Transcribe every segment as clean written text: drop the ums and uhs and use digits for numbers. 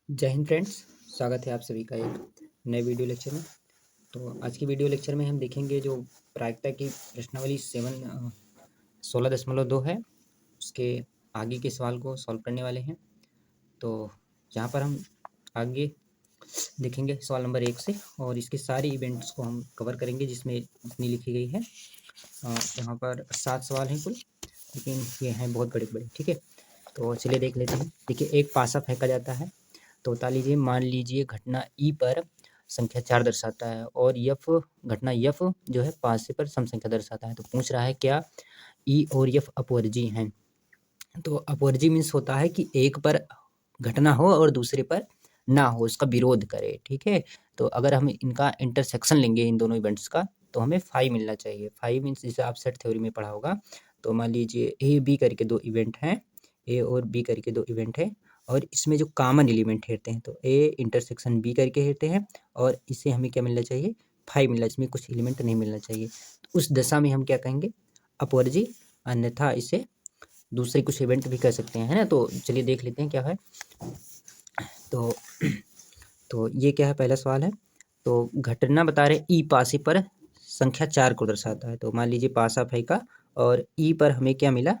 जय हिंद फ्रेंड्स। स्वागत है आप सभी का एक नए वीडियो लेक्चर में। तो आज की वीडियो लेक्चर में हम देखेंगे जो प्रायिकता की प्रश्नावली 16.2 है, उसके आगे के सवाल को सॉल्व करने वाले हैं। तो यहाँ पर हम आगे देखेंगे सवाल नंबर 1 से, और इसके सारे इवेंट्स को हम कवर करेंगे जिसमें इतनी लिखी गई है। यहाँ पर 7 सवाल हैं कुल, लेकिन ये हैं बहुत बड़े बड़े। ठीक है, तो चलिए देख लेते हैं। देखिए, एक पासा फेंका जाता है। तो बता लीजिए, मान लीजिए घटना ई पर संख्या 4 दर्शाता है और घटना यफ जो है 5 से पर सम संख्या दर्शाता है। तो पूछ रहा है क्या ई और यफ अपवर्जी हैं। तो अपवर्जी मीन्स होता है कि एक पर घटना हो और दूसरे पर ना हो, उसका विरोध करे। ठीक है, तो अगर हम इनका इंटरसेक्शन लेंगे इन दोनों इवेंट्स का, तो हमें फाई मिलना चाहिए। फाई मीन्स जैसे आप सेट थ्योरी में पढ़ा होगा। तो मान लीजिए ए बी करके दो इवेंट हैं, ए और बी करके दो इवेंट है, और इसमें जो कॉमन एलिमेंट हेरते हैं, तो ए इंटरसेक्शन बी करके हेरते हैं, और इससे हमें क्या मिलना चाहिए, फाइव मिलना, इसमें कुछ एलिमेंट नहीं मिलना चाहिए। तो उस दशा में हम क्या कहेंगे, अपवर्जी। अन्यथा इसे दूसरे कुछ इवेंट भी कर सकते हैं, है ना। तो चलिए देख लेते हैं क्या है। तो ये क्या है, पहला सवाल है। तो घटना बता रहे ई पासे पर संख्या 4 को दर्शाता है। तो मान लीजिए पासा फेंका और ई पर हमें क्या मिला,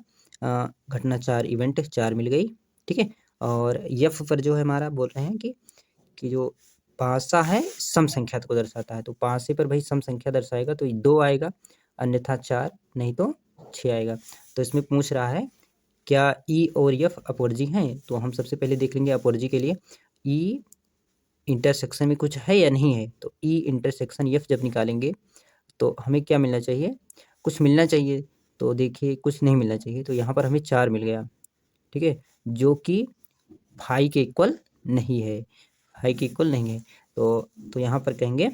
घटना 4, इवेंट 4 मिल गई। ठीक है, और यफ पर जो है हमारा बोल रहे हैं कि जो पासा है सम संख्या को दर्शाता है। तो पासे पर भाई सम संख्या दर्शाएगा तो 2 आएगा, अन्यथा 4, नहीं तो 6 आएगा। तो इसमें पूछ रहा है क्या ई और यफ अपवर्जी हैं। तो हम सबसे पहले देख लेंगे अपवर्जी के लिए ई इंटरसेक्शन में कुछ है या नहीं है। तो ई इंटरसेक्शन यफ जब निकालेंगे तो हमें क्या मिलना चाहिए, कुछ मिलना चाहिए। तो देखिए कुछ नहीं मिलना चाहिए, तो यहाँ पर हमें 4 मिल गया। ठीक है, जो कि फाई के इक्वल नहीं है, फाई के इक्वल नहीं है। तो यहाँ पर कहेंगे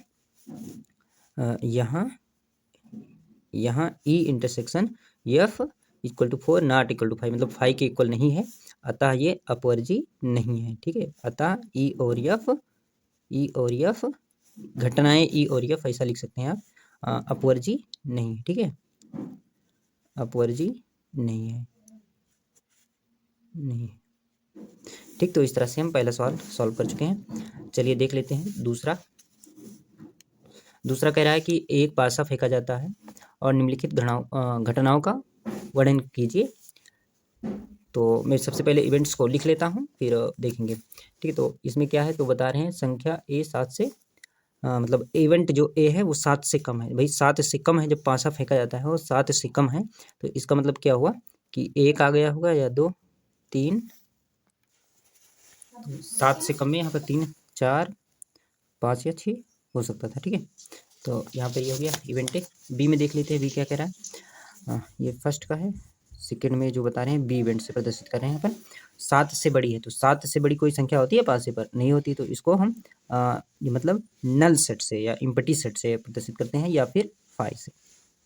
यहाँ E intersection F equal to 4 not equal to 5, मतलब 5 के इक्वल नहीं है, अतः ये अपवर्जी नहीं है। ठीक है, अतः ई और एफ घटनाएं ई और एफ ऐसा लिख सकते हैं आप, अपवर्जी नहीं है। ठीक है, अपवर्जी नहीं है, नहीं है। ठीक, तो इस तरह से हम पहला सवाल सॉल्व कर चुके हैं। चलिए देख लेते हैं दूसरा। दूसरा कह रहा है कि एक पासा फेंका जाता है और निम्नलिखित घटनाओं का वर्णन कीजिए। तो मैं सबसे पहले इवेंट्स को लिख लेता हूँ, फिर देखेंगे। ठीक है, तो इसमें क्या है, तो बता रहे हैं संख्या ए 7 से मतलब इवेंट जो ए है वो 7 से कम है। भाई 7 से कम है, जब पासा फेंका जाता है वो 7 से कम है, तो इसका मतलब क्या हुआ कि 1 आ गया होगा या 2, 3, 7 से कम में यहाँ पर 3, 4, 5 या 6 हो सकता था। ठीक है, तो यहाँ पर ये हो गया इवेंट ए। बी में देख लेते हैं, बी क्या कह रहा है। ये फर्स्ट का है, सेकेंड में जो बता रहे हैं बी इवेंट से प्रदर्शित कर रहे हैं यहाँ पर 7 से बड़ी है। तो 7 से बड़ी कोई संख्या होती है पासे पर, नहीं होती। तो इसको हम ये मतलब नल सेट से या इम्पटी सेट से प्रदर्शित करते हैं, या फिर 5 से।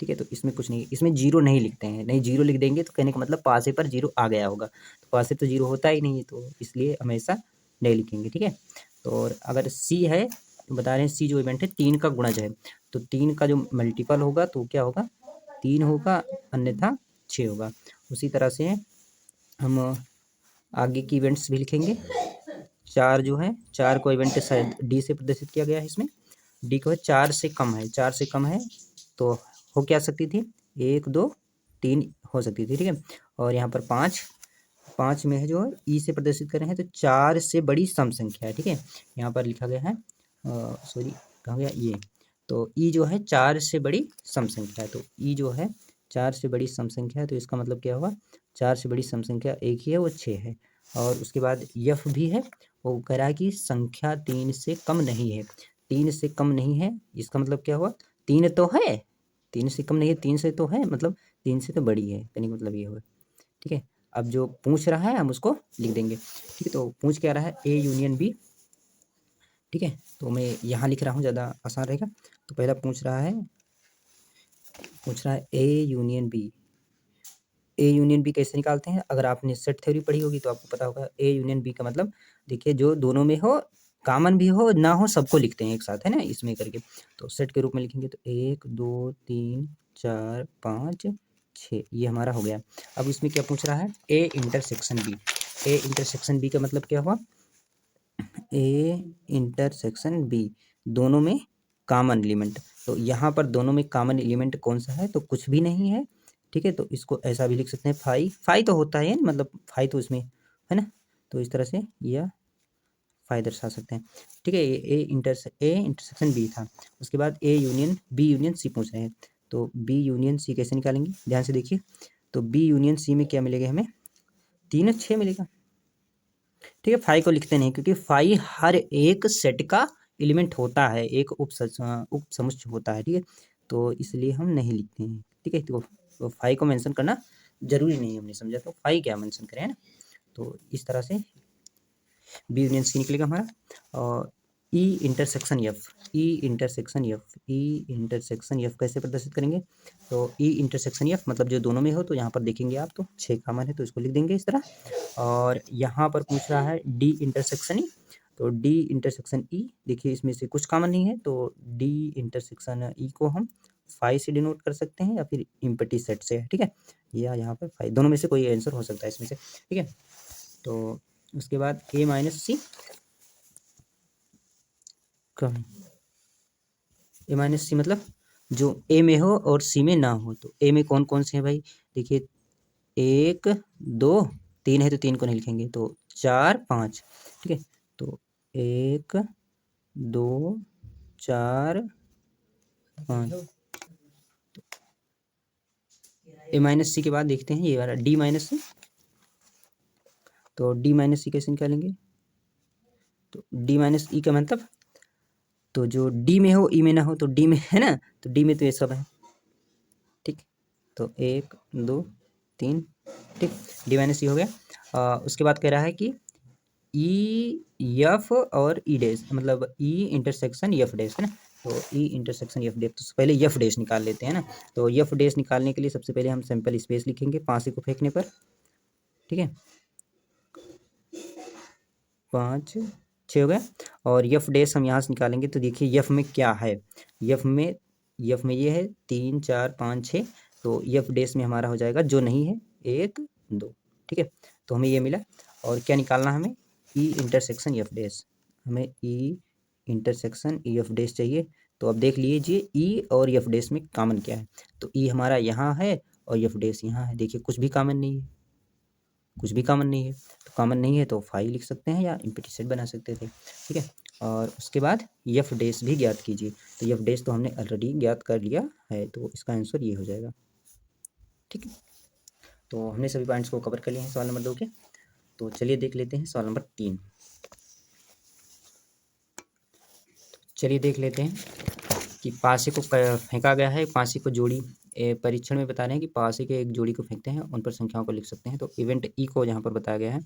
ठीक है, तो इसमें कुछ नहीं, इसमें जीरो नहीं लिखते हैं। नहीं, जीरो लिख देंगे तो कहने का मतलब पासे पर जीरो आ गया होगा, तो पासे तो जीरो होता ही नहीं है, तो इसलिए हमेशा नहीं लिखेंगे। ठीक है, तो और अगर सी है, तो बता रहे हैं सी जो इवेंट है 3 का गुणज है। तो 3 का जो मल्टीपल होगा तो क्या होगा, 3 होगा, अन्यथा 6 होगा। उसी तरह से हम आगे की इवेंट्स भी लिखेंगे। 4 जो है, 4 को इवेंट शायद डी से प्रदर्शित किया गया है। इसमें डी को है 4 से कम है, 4 से कम है तो हो क्या सकती थी, 1, 2, 3 हो सकती थी। ठीक है, और यहाँ पर 5 में है जो है ई से प्रदर्शित कर रहे हैं, तो 4 से बड़ी सम संख्या है। ठीक है, यहाँ पर लिखा गया है, सॉरी कहा गया ये, तो ई जो है 4 से बड़ी सम संख्या है। तो ई जो है 4 से बड़ी सम संख्या है, तो इसका मतलब क्या हुआ, 4 से बड़ी सम संख्या एक ही है, वो 6 है। और उसके बाद यफ भी है, वो कह रहा है कि संख्या 3 से कम नहीं है। 3 से कम नहीं है, इसका मतलब क्या हुआ, 3 तो है, 3 से कम नहीं है, 3 से तो है, मतलब 3 से तो बड़ी है, कहने का मतलब ये हुआ। ठीक है, अब जो पूछ रहा है हम उसको लिख देंगे। ठीक है, तो पूछ क्या रहा है, ए यूनियन बी। ठीक है, तो मैं यहाँ लिख रहा हूँ, ज़्यादा आसान रहेगा। तो पहला पूछ रहा है A union B. A union B कैसे निकालते हैं, अगर आपने सेट थ्योरी पढ़ी होगी तो आपको पता होगा। ए यूनियन बी का मतलब देखिए, जो दोनों में हो, कॉमन भी हो ना हो, सबको लिखते हैं एक साथ, है ना, इसमें करके। तो सेट के रूप में लिखेंगे, तो 1, 2, 3, 4, 5, 6, ये हमारा हो गया। अब इसमें क्या पूछ रहा है, A intersection B. A intersection B का मतलब क्या हुआ, ए इंटरसेक्शन बी, दोनों में कॉमन एलिमेंट। तो यहाँ पर दोनों में कॉमन एलिमेंट कौन सा है, तो कुछ भी नहीं है। ठीक है, तो इसको ऐसा भी लिख सकते हैं, फाई फाई तो होता है मतलब फाई तो इसमें है ना, तो इस तरह से या फाई दर्शा सकते हैं। ठीक है, ए इंटरसेक्शन बी था। उसके बाद A union B union C पूछ रहे हैं, तो बी यूनियन सी कैसे निकालेंगे, ध्यान से देखिए। तो बी यूनियन सी में क्या मिलेगा हमें, 3 और 6 मिलेगा। ठीक है, फाई को लिखते नहीं क्योंकि फाई हर एक सेट का एलिमेंट होता है, एक उप समुच्चय होता है। ठीक है, तो इसलिए हम नहीं लिखते हैं। ठीक है, तो फाई को मेंशन करना जरूरी नहीं है, हमने समझा, तो फाई क्या मेंशन करें, है ना। तो इस तरह से बी यूनियन सी निकलेगा हमारा। और ई इंटरसेक्शन एफ, ई इंटरसेक्शन एफ, ई इंटरसेक्शन एफ कैसे प्रदर्शित करेंगे, तो ई इंटरसेक्शन एफ मतलब जो दोनों में हो, तो यहाँ पर देखेंगे आप तो 6 कॉमन है, तो इसको लिख देंगे इस तरह। और यहाँ पर पूछ रहा है डी इंटरसेक्शन ई, तो डी इंटरसेक्शन ई देखिए इसमें से कुछ कॉमन नहीं है, तो डी इंटरसेक्शन ई को हम फाइव से डिनोट कर सकते हैं या फिर इम्पटी सेट से। ठीक है, या यहाँ पर फाइव, दोनों में से कोई आंसर हो सकता है इसमें से। ठीक है, तो उसके बाद ए माइनस सी, ए माइनस सी मतलब जो ए में हो और सी में ना हो। तो ए में कौन कौन से हैं भाई, देखिए 1 2 3 है, तो 3 को नहीं लिखेंगे, तो 4 5। ठीक है, तो 1 2 4 5। ए माइनस सी के बाद देखते हैं ये वाला डी माइनस सी, तो डी माइनस सी कैसे निकालेंगे, तो डी माइनस ई का मतलब तो जो डी में हो ई में ना हो, तो डी में है ना, तो डी में तो ये सब है। ठीक, तो 1 2 3। ठीक, डी माइनस सी हो गया। उसके बाद कह रहा है कि ई एफ और ई डैश, मतलब ई इंटरसेक्शन एफ डैश, है ना। तो ई इंटरसेक्शन एफ डैश, तो पहले एफ डैश निकाल लेते हैं ना। तो एफ डैश निकालने के लिए सबसे पहले हम सैंपल स्पेस लिखेंगे 5 को फेंकने पर। ठीक है, 5 6 हो गया। और एफ डैश हम यहाँ से निकालेंगे, तो देखिए एफ में क्या है, एफ में ये है 3 4 5 6, तो एफ डैश में हमारा हो जाएगा जो नहीं है 1 2। ठीक है, तो हमें ये मिला। और क्या निकालना है हमें, ई इंटरसेक्शन एफ डैश, हमें E intersection E F dash चाहिए। तो अब देख लीजिए ई और एफ डैश में कॉमन क्या है, तो ई हमारा यहाँ है और एफ डैश यहाँ है। देखिए कुछ भी कॉमन नहीं है, कुछ भी कॉमन नहीं है, तो कॉमन नहीं है तो फाइव लिख सकते हैं या इम्पटी सेट बना सकते थे। ठीक है, और उसके बाद एफ डैश भी ज्ञात कीजिए, तो एफ डैश तो हमने ऑलरेडी ज्ञात कर लिया है, तो इसका आंसर ये हो जाएगा। ठीक है, तो हमने सभी पॉइंट्स को कवर कर लिए हैं सवाल नंबर 2 के। तो चलिए देख लेते हैं सवाल नंबर 3। चलिए देख लेते हैं कि पासे को फेंका गया है, पासे को जोड़ी परीक्षण में बता रहे हैं कि पासे के एक जोड़ी को फेंकते हैं, उन पर संख्याओं को लिख सकते हैं। तो इवेंट ई को यहाँ पर बताया गया है।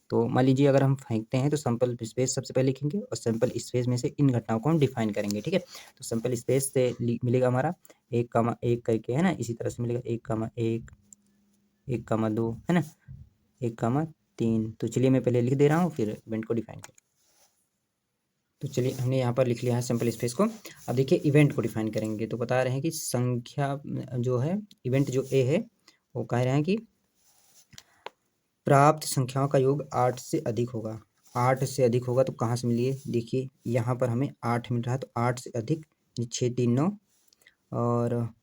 तो मान लीजिए अगर हम फेंकते हैं तो सैंपल स्पेस सबसे पहले लिखेंगे और सैंपल स्पेस में से इन घटनाओं को हम डिफाइन करेंगे। ठीक है, तो सैंपल स्पेस से मिलेगा हमारा 1,1 करके, है ना, इसी तरह से मिलेगा 1,1 1,2, है ना, 1,3। तो चलिए मैं पहले लिख दे रहा हूँ फिर इवेंट को डिफाइन करें। तो चलिए हमने यहाँ पर लिख लिया है सैंपल स्पेस को। अब देखिए इवेंट को डिफाइन करेंगे, तो बता रहे हैं कि संख्या जो है, इवेंट जो ए है वो कह रहे हैं कि प्राप्त संख्याओं का योग 8 से अधिक होगा। 8 से अधिक होगा तो कहाँ से मिलिए, देखिए यहाँ पर हमें 8 मिल रहा है, तो 8 से अधिक 6 3 9। और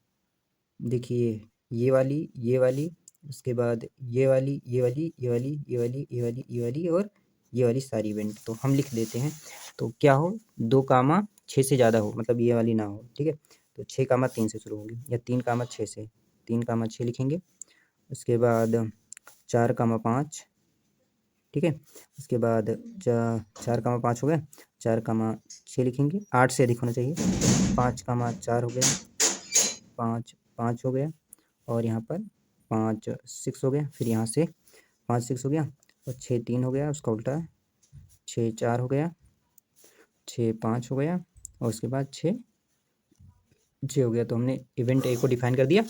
देखिए ये वाली, उसके बाद ये वाली ये वाली ये वाली ये वाली ये वाली ये वाली और ये वाली सारी इवेंट, तो हम लिख देते हैं। तो क्या हो, 2,6 से ज़्यादा हो, मतलब ये वाली ना हो। ठीक है, तो 6,3 से शुरू होगी, या 3,6 से, 3,6 लिखेंगे। उसके बाद 4,5। ठीक है, उसके बाद 4,5 हो गया, 4,6 लिखेंगे, 8 से अधिक होना चाहिए। 5,4 हो गया, 5 5 हो गया, और यहाँ पर 5 6 हो गया, फिर यहाँ से 5 6 हो गया, और 6 3 हो गया, उसका उल्टा 6 4 हो गया, 6 5 हो गया, और उसके बाद 6 6 हो गया। तो हमने इवेंट ए को डिफाइन कर दिया।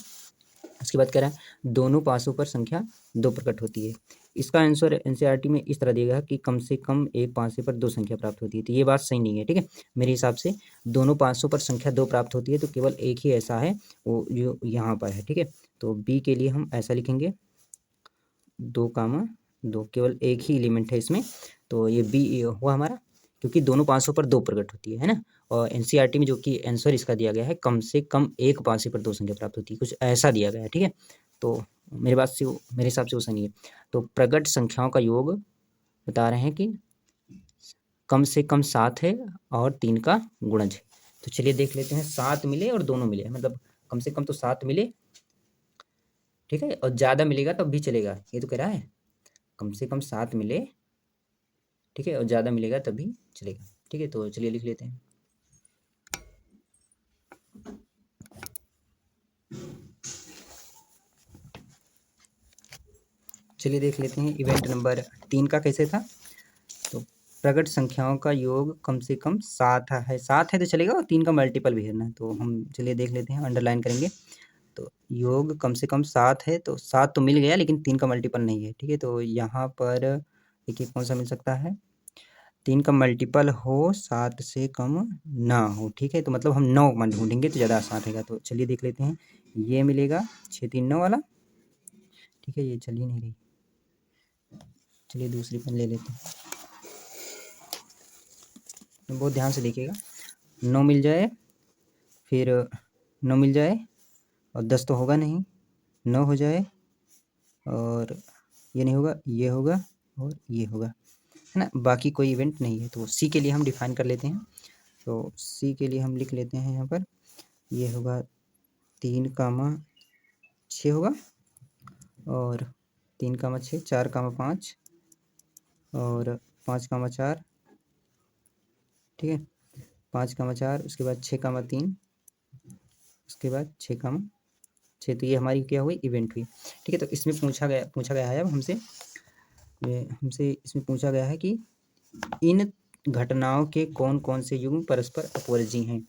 उसके बाद कह रहा है दोनों पासों पर संख्या 2 प्रकट होती है। इसका आंसर एनसीईआरटी में इस तरह दिया गया कि कम से कम एक पासे पर 2 संख्या प्राप्त होती है, तो ये बात सही नहीं है। ठीक है, मेरे हिसाब से दोनों पासों पर संख्या 2 प्राप्त होती है, तो केवल एक ही ऐसा है वो जो यहाँ पर है। ठीक है, तो बी के लिए हम ऐसा लिखेंगे 2,2, केवल एक ही एलिमेंट है इसमें, तो ये बी हुआ हमारा। क्योंकि दोनों पाँचों पर 2 प्रकट होती है ना। और एनसीईआरटी में जो कि आंसर इसका दिया गया है, कम से कम एक पाँचे पर 2 संख्या प्राप्त होती है, कुछ ऐसा दिया गया है, ठीक है। तो मेरे हिसाब से वो सही है। तो प्रकट संख्याओं का योग बता रहे हैं कि कम से कम 7 है और 3 का गुणज है। तो चलिए देख लेते हैं, 7 मिले और दोनों मिले, मतलब कम से कम तो 7 मिले, ठीक है, और ज़्यादा मिलेगा तब भी चलेगा, ये तो कह रहा है कम से कम 7 मिले, ठीक है, और ज़्यादा मिलेगा तब भी चलेगा, ठीक है। तो चलिए लिख लेते हैं। चलिए देख लेते हैं इवेंट नंबर 3 का कैसे था। तो प्रकट संख्याओं का योग कम से कम 7 है, 7 है तो चलेगा, और 3 का मल्टीपल भी है ना। तो हम चलिए देख लेते हैं, अंडरलाइन करेंगे। तो योग कम से कम 7 है, तो 7 तो मिल गया, लेकिन 3 का मल्टीपल नहीं है, ठीक है। तो यहाँ पर देखिए कौन सा मिल सकता है, 3 का मल्टीपल हो, 7 से कम ना हो, ठीक है। तो मतलब हम 9 मान ढूंढेंगे तो ज़्यादा आसान रहेगा। तो चलिए देख लेते हैं, ये मिलेगा 6 3 9 वाला, ठीक है। ये चल ही नहीं रही, चलिए दूसरी पेन ले लेते हैं, बहुत ध्यान से देखिएगा। 9 मिल जाए, फिर 9 मिल जाए, और 10 तो होगा नहीं, 9 हो जाए, और ये नहीं होगा, ये होगा और ये होगा, है ना। बाकी कोई इवेंट नहीं है। तो सी के लिए हम डिफाइन कर लेते हैं। तो सी के लिए हम लिख लेते हैं यहाँ पर, ये होगा 3, 6 होगा, और 3, 6, 4, 5 और 5, 4, ठीक है। 5, 4, उसके बाद 6, 3, उसके बाद 6, 6। तो ये हमारी क्या हुई, इवेंट हुई, ठीक है। तो इसमें पूछा गया है अब हमसे इसमें पूछा गया है कि इन घटनाओं के कौन कौन से युग्म परस्पर अपवर्जी हैं।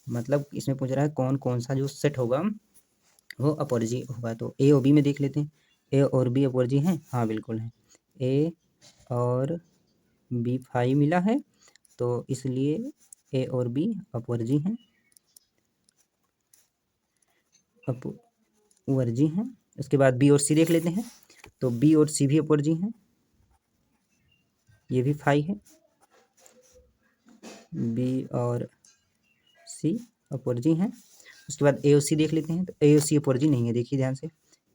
मतलब इसमें पूछ रहा है कौन कौन सा जो सेट होगा वो अपवर्जी होगा। तो ए और बी में देख लेते हैं, ए और बी अपवर्जी हैं, हाँ बिल्कुल हैं। ए और बी 5 मिला है, तो इसलिए ए और बी अपवर्जी हैं, अपवर्जी हैं। उसके बाद बी और सी देख लेते हैं। तो बी और सी भी अपवर्जी हैं, ये भी 5 है, बी और सी अपवर्जी हैं। उसके बाद ए और सी देख लेते हैं। तो ए और सी अपवर्जी नहीं है, देखिए ध्यान से,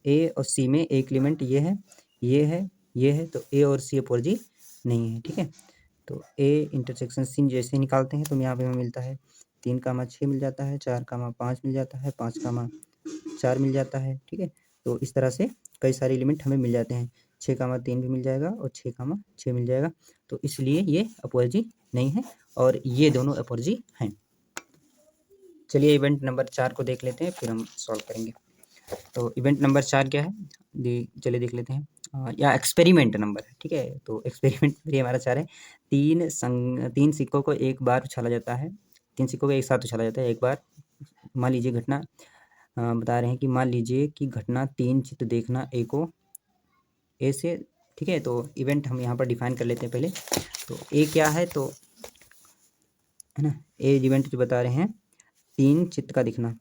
ए और सी में एक एलिमेंट ये है, ये है, ये है, तो ए और सी अपवर्जी नहीं है, ठीक है। तो ए इंटरसेक्शन सी जैसे निकालते हैं तो यहाँ पे हमें मिलता है 3, 6 मिल जाता है, 4, 5 मिल जाता है, 5, 4 मिल जाता है, ठीक है। तो इस तरह से कई सारे एलिमेंट हमें मिल जाते हैं, 6, 3 भी मिल जाएगा और 6, 6 मिल जाएगा। तो इसलिए ये अपवर्जी नहीं है और ये दोनों अपवर्जी हैं। चलिए इवेंट नंबर 4 को देख लेते हैं, फिर हम सॉल्व करेंगे। तो इवेंट नंबर 4 क्या है, चलिए देख लेते हैं, या एक्सपेरिमेंट नंबर है, ठीक है। तो एक्सपेरिमेंट ये हमारा 4 है। 3 सिक्कों को एक बार उछाला जाता है, 3 सिक्कों को एक साथ उछाला जाता है एक बार। मान लीजिए घटना बता रहे हैं कि मान लीजिए कि घटना 3 चित्र देखना ए को ए से, ठीक है। तो इवेंट हम यहाँ पर डिफाइन कर लेते हैं पहले। तो ए क्या है, तो है ना, ए इवेंट जो बता रहे हैं 3 चित्र का दिखना,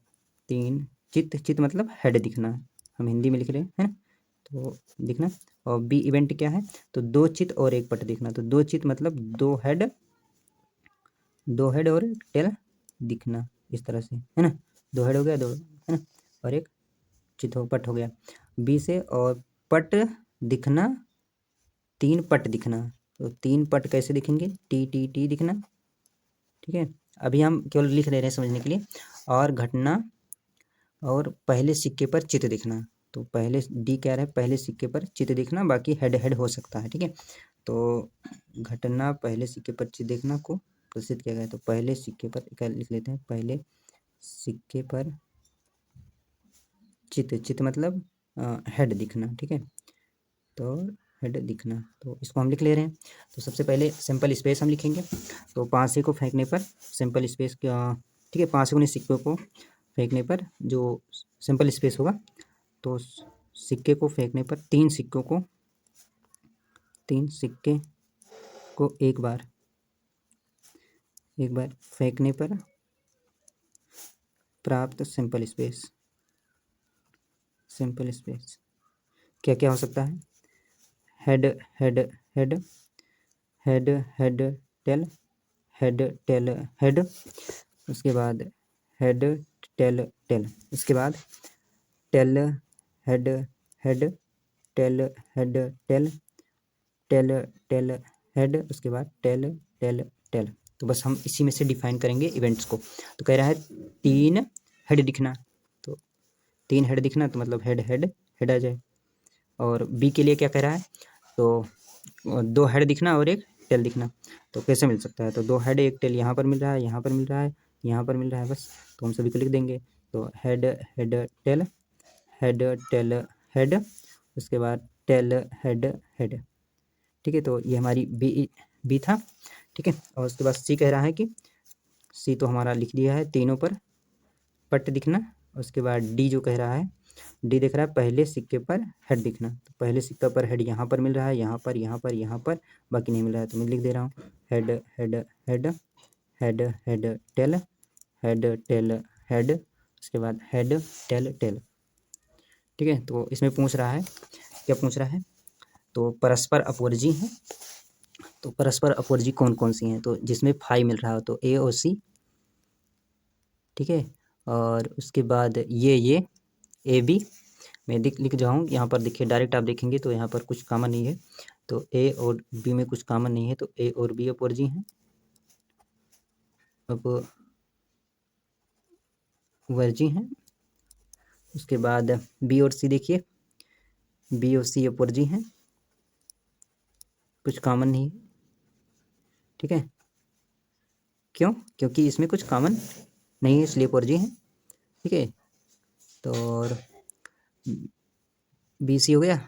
3 चित्र मतलब हेड दिखना, हम हिंदी में लिख रहे हैं, है ना। तो दिखना। और बी इवेंट क्या है, तो 2 चित्र और एक पट दिखना। तो 2 चित्र मतलब 2 हेड और टेल दिखना, इस तरह से, है ना। 2 हेड हो गया, 2, है ना, और एक चित्र पट हो गया बी से। और पट दिखना, 3 पट दिखना। तो 3 पट कैसे दिखेंगे, टी टी टी दिखना, ठीक है। अभी हम केवल लिख ले रहे हैं समझने के लिए। और घटना और पहले सिक्के पर चित्र दिखना। तो पहले डी क्या रहा है, पहले सिक्के पर चित्र दिखना, बाकी हेड हेड हो सकता है, ठीक है। तो घटना पहले सिक्के पर चित्र देखना को प्रदर्शित किया गया है। तो पहले सिक्के पर क्या लिख लेते हैं, पहले सिक्के पर चित्र मतलब हेड दिखना, ठीक है। तो हेड दिखना, तो इसको हम लिख ले रहे हैं। तो सबसे पहले सिंपल स्पेस हम लिखेंगे। तो पाँचे को फेंकने पर सिंपल स्पेस क्या, ठीक है, 5 गुने सिक्कों को फेंकने पर जो सिंपल स्पेस होगा, तो सिक्के को फेंकने पर 3 सिक्के को एक बार फेंकने पर प्राप्त सिंपल स्पेस क्या क्या हो सकता है, head head head head head tail, head tail head, उसके बाद हेड टेल टेल, उसके बाद tail head head, tail head tail, tail tail head, उसके बाद टेल टेल टेल। तो बस हम इसी में से डिफाइन करेंगे इवेंट्स को। तो कह रहा है 3 हेड दिखना, तो 3 हेड दिखना तो मतलब हेड हेड हेड आ जाए। और बी के लिए क्या कह रहा है, तो 2 हेड दिखना और 1 टेल दिखना। तो कैसे मिल सकता है, तो 2 हेड 1 टेल यहाँ पर मिल रहा है, यहाँ पर मिल रहा है, यहाँ पर मिल रहा है, बस तो हम सभी को लिख देंगे। तो head head tail, head tail head, उसके बाद टेल हेड हेड। ठीक है, तो ये हमारी बी था। ठीक है, और उसके बाद सी कह रहा है कि सी तो हमारा लिख दिया है, तीनों पर पट दिखना। उसके बाद डी जो कह रहा है, डी दिख रहा है पहले सिक्के पर हेड दिखना। तो पहले सिक्का पर हेड यहाँ पर मिल रहा है, यहाँ पर, यहाँ पर, यहाँ पर, बाकी नहीं मिल रहा है, तो मैं लिख दे रहा हूँ head head head, head head tail, head tail head, उसके बाद हेड टेल टेल। ठीक है, तो इसमें पूछ रहा है, क्या पूछ रहा है, तो परस्पर अपवर्जी हैं। तो परस्पर अपवर्जी कौन कौन सी हैं, तो जिसमें 5 मिल रहा हो तो ए और सी। ठीक है, और उसके बाद ये ए बी, मैं लिख जाऊँ यहाँ पर, देखिए डायरेक्ट आप देखेंगे तो यहाँ पर कुछ कॉमन नहीं है, तो ए और बी में कुछ कॉमन नहीं है, तो ए और बी अपवर्जी हैं, अपवर्जी हैं। उसके बाद बी और सी देखिए, बी और सी अपवर्जी हैं, कुछ कॉमन नहीं है। ठीक है, क्यों, क्योंकि इसमें कुछ कॉमन नहीं है इसलिए अपवर्जी हैं। ठीक है, तो और बी सी हो गया,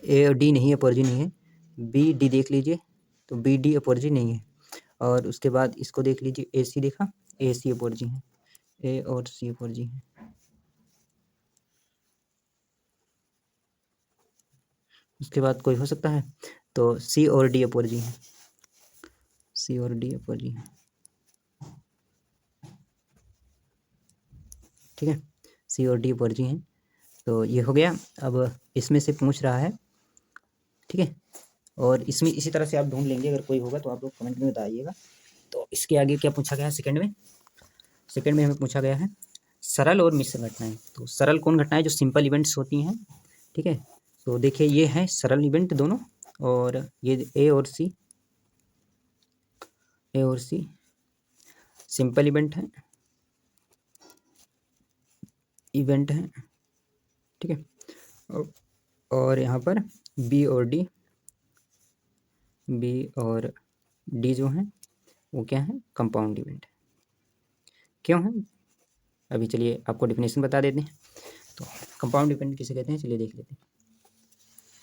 ए और डी नहीं है, अपवर्जी नहीं है। बी डी देख लीजिए, तो बी डी अपवर्जी नहीं है। और उसके बाद इसको देख लीजिए, ए सी देखा, ए सी अपवर्जी है, ए और सी अपवर्जी है। उसके बाद कोई हो सकता है, तो सी और डी अपवर्जी है, सी और डी अपवर्जी है। ठीक है, सी और डी अपवर्जी हैं, तो ये हो गया। अब इसमें से पूछ रहा है, ठीक है, और इसमें इसी तरह से आप ढूंढ लेंगे, अगर कोई होगा तो आप लोग कमेंट में बताइएगा। तो इसके आगे क्या पूछा गया है सेकंड में, सेकंड में हमें पूछा गया है सरल और मिश्र घटनाएं। तो सरल कौन घटनाएं, जो सिंपल इवेंट्स होती हैं। ठीक है, तो देखिए ये है सरल इवेंट दोनों, और ये ए और सी, ए और सी सिंपल इवेंट है, इवेंट है। ठीक है, और यहाँ पर बी और डी, बी और डी जो हैं वो क्या है, कंपाउंड इवेंट है। क्यों है, अभी चलिए आपको डेफिनेशन बता देते हैं। तो कंपाउंड इवेंट किसे कहते हैं, चलिए देख लेते हैं।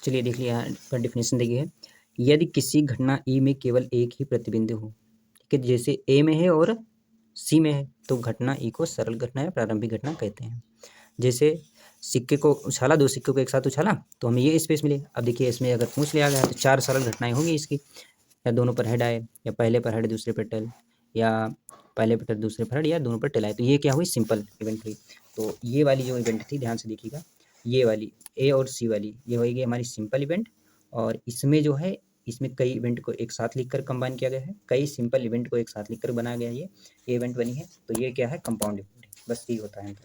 चलिए देख लिया, यहाँ पर डेफिनेशन देखिए है, यदि किसी घटना ई में केवल एक ही प्रतिबिंब हो, ठीक है, जैसे ए में है और सी में है, तो घटना ई को सरल घटना या प्रारंभिक घटना कहते हैं। जैसे सिक्के को उछाला, 2 सिक्कों को एक साथ उछाला तो हमें ये स्पेस मिले। अब देखिए इसमें अगर पूछ लिया गया तो 4 सरल घटनाएं होंगी इसकी, या दोनों पर हेड आए, या पहले पर हेड दूसरे पर टेल, या पहले पर टेल दूसरे पर हेड, या दोनों पर टेल आए, तो ये क्या हुई, सिंपल इवेंट हुई। तो ये वाली जो इवेंट थी, ध्यान से देखिएगा, ये वाली ए और सी वाली, ये होगी हमारी सिंपल इवेंट। और इसमें जो है, इसमें कई इवेंट को एक साथ लिखकर कंबाइन किया गया है, कई सिंपल इवेंट को एक साथ लिखकर बनाया गया है, ये इवेंट बनी है। तो ये क्या है, कंपाउंड इवेंट, बस यही होता है।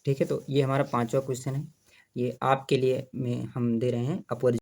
ठीक है, तो ये हमारा 5वां क्वेश्चन है, ये आपके लिए में हम दे रहे हैं अपवर्जी